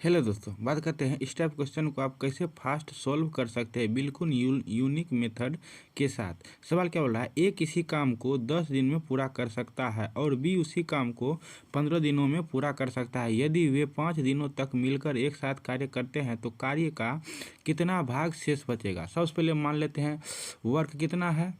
Hello दोस्तों, बात करते हैं इस टाइप क्वेश्चन को आप कैसे फास्ट सॉल्व कर सकते हैं बिल्कुल यूनिक मेथड के साथ। सवाल क्या बोल रहा है, ए किसी काम को 10 दिन में पूरा कर सकता है और बी उसी काम को 15 दिनों में पूरा कर सकता है। यदि वे 5 दिनों तक मिलकर एक साथ कार्य करते हैं तो कार्य का कितना भाग शेष बचेगा। सबसे पहले मान लेते हैं वर्क कितना है,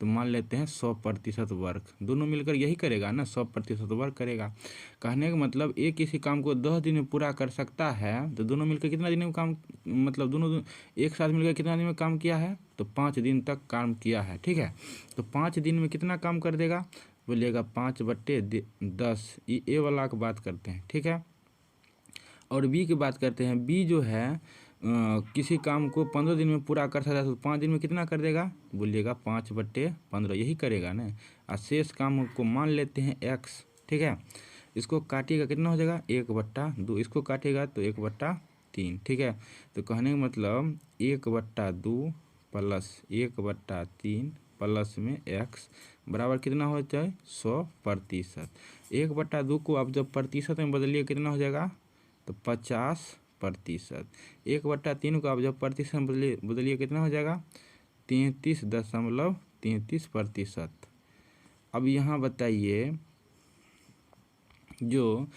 तो मान लेते हैं 100% वर्क। दोनों मिलकर यही करेगा ना, 100% वर्क करेगा। कहने का मतलब एक किसी काम को 10 दिन में पूरा कर सकता है तो दोनों मिलकर कितना दिन में काम, मतलब दोनों एक साथ मिलकर कितना दिन में काम किया है, तो 5 दिन तक काम किया है। ठीक है, तो 5 दिन में कितना काम कर देगा, बोलिएगा 5/10। ये ए वाला की बात करते हैं। ठीक है, और बी की बात करते हैं। बी जो है किसी काम को 15 दिन में पूरा कर सकता है तो 5 दिन में कितना कर देगा, बोलिएगा 5/15 यही करेगा ना। और शेष काम को मान लेते हैं एक्स। ठीक है, इसको काटिएगा कितना हो जाएगा 1/2, इसको काटिएगा तो 1/3। ठीक है, तो कहने का मतलब 1/2 प्लस 1/3 प्लस में एक्स बराबर कितना हो जाए 100%। 1/2 को आप जब प्रतिशत में बदलिए कितना हो जाएगा, तो 50%। 1/3 को आप जब प्रतिशत में बदलिए कितना हो जाएगा, 33.33%। अब यहाँ बताइए, जो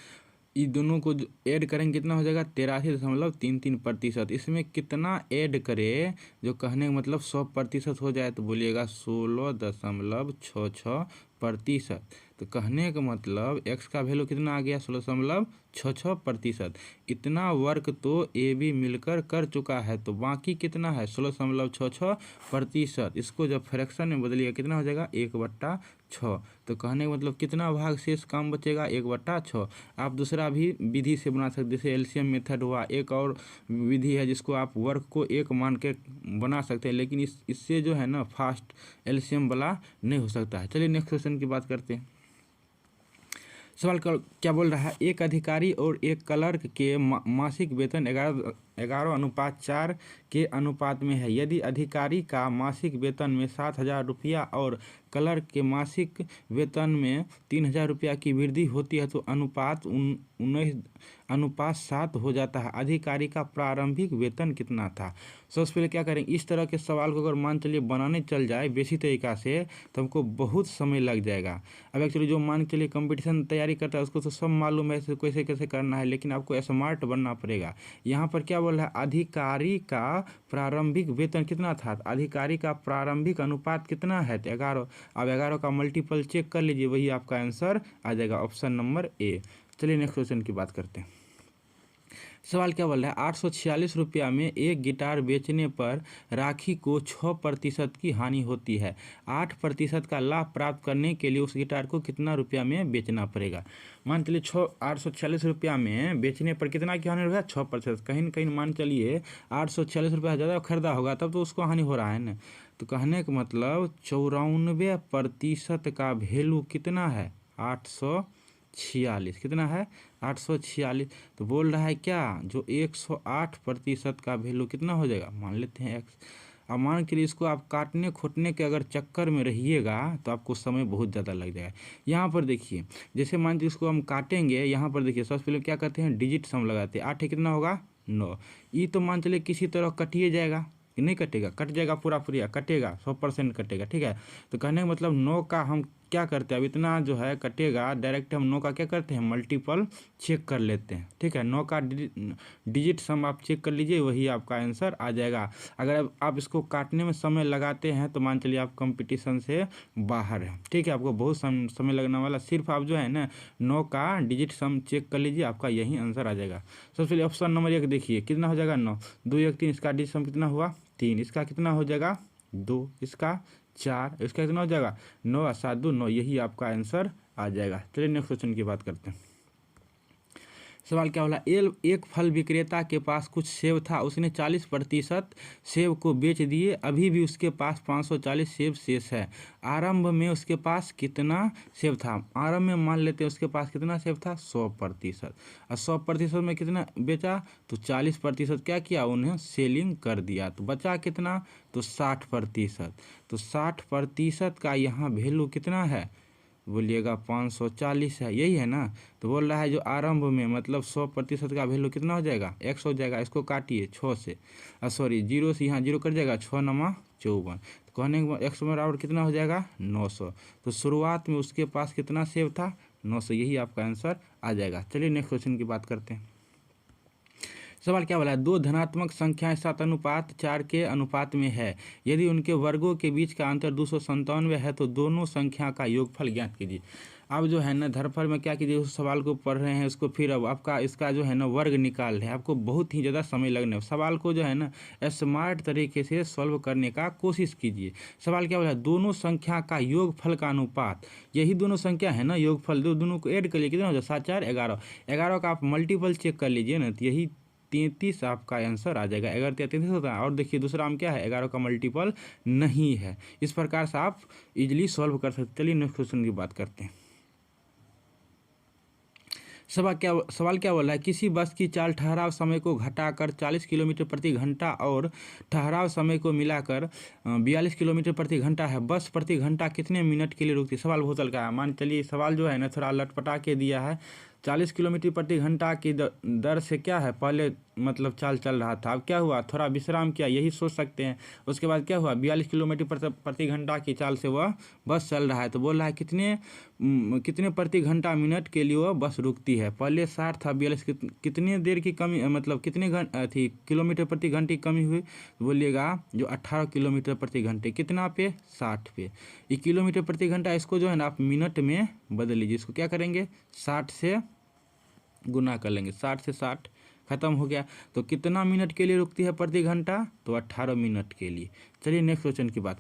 इस दोनों को ऐड करेंगे कितना हो जाएगा 83.33%। इसमें कितना ऐड करें जो कहने का मतलब 100% हो जाए, तो बोलिएगा 16.66%। तो कहने का मतलब x का वैल्यू कितना आ गया 16.66%। इतना वर्क तो ए बी मिलकर कर चुका है, तो बाकी कितना है 16.66%। इसको जब फ्रैक्शन में बदलिएगा कितना हो जाएगा 1/6। तो कहने का मतलब कितना भाग शेष काम बचेगा 1/6। आप दूसरा भी विधि से बना सकते, जैसे एलसीएम मेथड हुआ। एक और विधि है जिसको आप वर्क को एक मान के बना सकते हैं, लेकिन इससे जो है ना फास्ट एलसीएम वाला नहीं हो सकता है। चलिए नेक्स्ट क्वेश्चन की बात करते हैं। सवाल क्या बोल रहा है, एक अधिकारी और एक क्लर्क के मासिक वेतन 11:4 के अनुपात में है। यदि अधिकारी का मासिक वेतन में 7,000 रुपया और क्लर्क के मासिक वेतन में 3,000 रुपया की वृद्धि होती है तो अनुपात 7 हो जाता है। अधिकारी का प्रारंभिक वेतन कितना था। सबसे पहले क्या करें, इस तरह के सवाल को अगर मान चलिए बनाने चल जाए बेसिक तरीका से तो हमको बहुत समय लग जाएगा। अब एक्चुअली जो मान के लिए कंपटीशन तैयारी करता है उसको तो सब मालूम है कैसे कैसे करना है, लेकिन आपको स्मार्ट बनना पड़ेगा। यहाँ पर क्या बोल रहा है, अधिकारी का प्रारंभिक वेतन कितना था, अधिकारी का प्रारंभिक अनुपात कितना है, तो 11। अब 11 का मल्टीपल चेक कर लीजिए, वही आपका आंसर आ जाएगा, ऑप्शन नंबर ए। चलिए नेक्स्ट क्वेश्चन की बात करते हैं। सवाल क्या बोल रहा है, 846 रुपया में एक गिटार बेचने पर राखी को 6% की हानि होती है। 8% का लाभ प्राप्त करने के लिए उस गिटार को कितना रुपया में बेचना पड़ेगा। मान चलिए 846 रुपया में बेचने पर कितना की हानि होगा 6%। कहीं न कहीं मान चलिए 846 रुपया ज़्यादा खरीदा होगा तब तो उसको हानि हो रहा है ना। तो कहने का मतलब 94% का वैल्यू कितना है 846, कितना है 846। तो बोल रहा है क्या, जो 108% का वैल्यू कितना हो जाएगा, मान लेते हैं एक्स। अब मान के लिए इसको आप काटने खोटने के अगर चक्कर में रहिएगा तो आपको समय बहुत ज़्यादा लग जाएगा। यहाँ पर देखिए, जैसे मान लीजिए इसको हम काटेंगे, यहाँ पर देखिए सबसे पहले क्या करते हैं डिजिट सम लगाते हैं। 8 कितना होगा 9। ये तो मान चलिए किसी तरह कटिए जाएगा कि नहीं कटेगा, कट जाएगा पूरा कटेगा 100% कटेगा। ठीक है, तो कहने का मतलब 9 का हम क्या करते हैं, अब इतना जो है कटेगा, डायरेक्ट हम 9 का क्या करते हैं मल्टीपल चेक कर लेते हैं। ठीक है, 9 का डिजिट सम आप चेक कर लीजिए, वही आपका आंसर आ जाएगा। अगर आप इसको काटने में समय लगाते हैं तो मान चलिए आप कंपटीशन से बाहर हैं। ठीक है, आपको बहुत समय लगने वाला, सिर्फ आप जो है ना 9 का डिजिट सम चेक कर लीजिए, आपका यही आंसर आ जाएगा। सबसे पहले ऑप्शन नंबर 1 देखिए कितना हो जाएगा 9, 2 1 3, इसका डिजिट सम कितना हुआ 3, इसका कितना हो जाएगा 2, इसका 4, इसका कितना हो जाएगा 9 और 7 2 9, यही आपका आंसर आ जाएगा। चलिए नेक्स्ट क्वेश्चन की बात करते हैं। सवाल क्या बोला, एक फल विक्रेता के पास कुछ सेब था, उसने 40% सेब को बेच दिए, अभी भी उसके पास 540 सेब शेष है। आरंभ में उसके पास कितना सेब था। आरंभ में मान लेते हैं उसके पास कितना सेब था 100%, और 100% में कितना बेचा, तो 40% क्या किया उन्हें सेलिंग कर दिया, तो बचा कितना, तो 60%। तो 60% का यहाँ वैल्यू कितना है, तो बोलिएगा 540 है, यही है ना। तो बोल रहा है जो आरंभ में मतलब 100% का वैल्यू कितना हो जाएगा, 100 हो जाएगा। इसको काटिए 6 से, सॉरी 0 से, यहाँ 0 कट जाएगा, 6 नमा 54। तो कहने के बाद 100 में बराबर कितना हो जाएगा 900। तो शुरुआत में उसके पास कितना सेब था 900, यही आपका आंसर आ जाएगा। चलिए नेक्स्ट क्वेश्चन की बात करते हैं। सवाल क्या बोला है, दो धनात्मक संख्याएं 7:4 के अनुपात में है, यदि उनके वर्गों के बीच का अंतर 297 है तो दोनों संख्या का योगफल ज्ञात कीजिए। अब जो है ना धरफल में क्या कीजिए, उस सवाल को पढ़ रहे हैं उसको, फिर अब आपका इसका जो है ना वर्ग निकाल रहे हैं, आपको बहुत ही ज़्यादा समय लगने, सवाल को जो है ना स्मार्ट तरीके से सॉल्व करने का कोशिश कीजिए। सवाल क्या बोला है, दोनों संख्या का योगफल का अनुपात, यही दोनों संख्या है ना, योगफल दोनों को ऐड कर लीजिए, कितना हो जाए 7 4 11, 11 का आप मल्टीपल चेक कर लीजिए ना, तो यही 33 आपका आंसर आ जाएगा। 11 33 होता है। और देखिए दूसरा हम क्या है, 11 का मल्टीपल नहीं है। इस प्रकार से आप इजीली सॉल्व कर सकते। चलिए नेक्स्ट क्वेश्चन की बात करते हैं। सवाल क्या बोला है, किसी बस की चाल ठहराव समय को घटाकर 40 किलोमीटर प्रति घंटा और ठहराव समय को मिलाकर 42 किलोमीटर प्रति घंटा है, बस प्रति घंटा कितने मिनट के लिए रुकती है। सवाल बहुत हल्का है, मान चलिए सवाल जो है ना थोड़ा लटपटा के दिया है। 40 किलोमीटर प्रति घंटा की दर से क्या है, पहले मतलब चाल चल रहा था, अब क्या हुआ, थोड़ा विश्राम किया, यही सोच सकते हैं। उसके बाद क्या हुआ, 42 किलोमीटर प्रति घंटा की चाल से वह बस चल रहा है। तो बोल रहा है कितने प्रति घंटा मिनट के लिए वह बस रुकती है। पहले 60 था, 42 कितने देर की कमी, मतलब कितने थी किलोमीटर प्रति घंटे की कमी हुई। तो बोलिएगा जो 18 किलोमीटर प्रति घंटे, कितना पे 60 पे। ये किलोमीटर प्रति घंटा, इसको जो है ना आप मिनट में बदल लीजिए। इसको क्या करेंगे 60 से गुना कर लेंगे, 60 से 60 खत्म हो गया। तो कितना मिनट के लिए रुकती है प्रति घंटा, तो 18 मिनट के लिए। चलिए नेक्स्ट क्वेश्चन की बात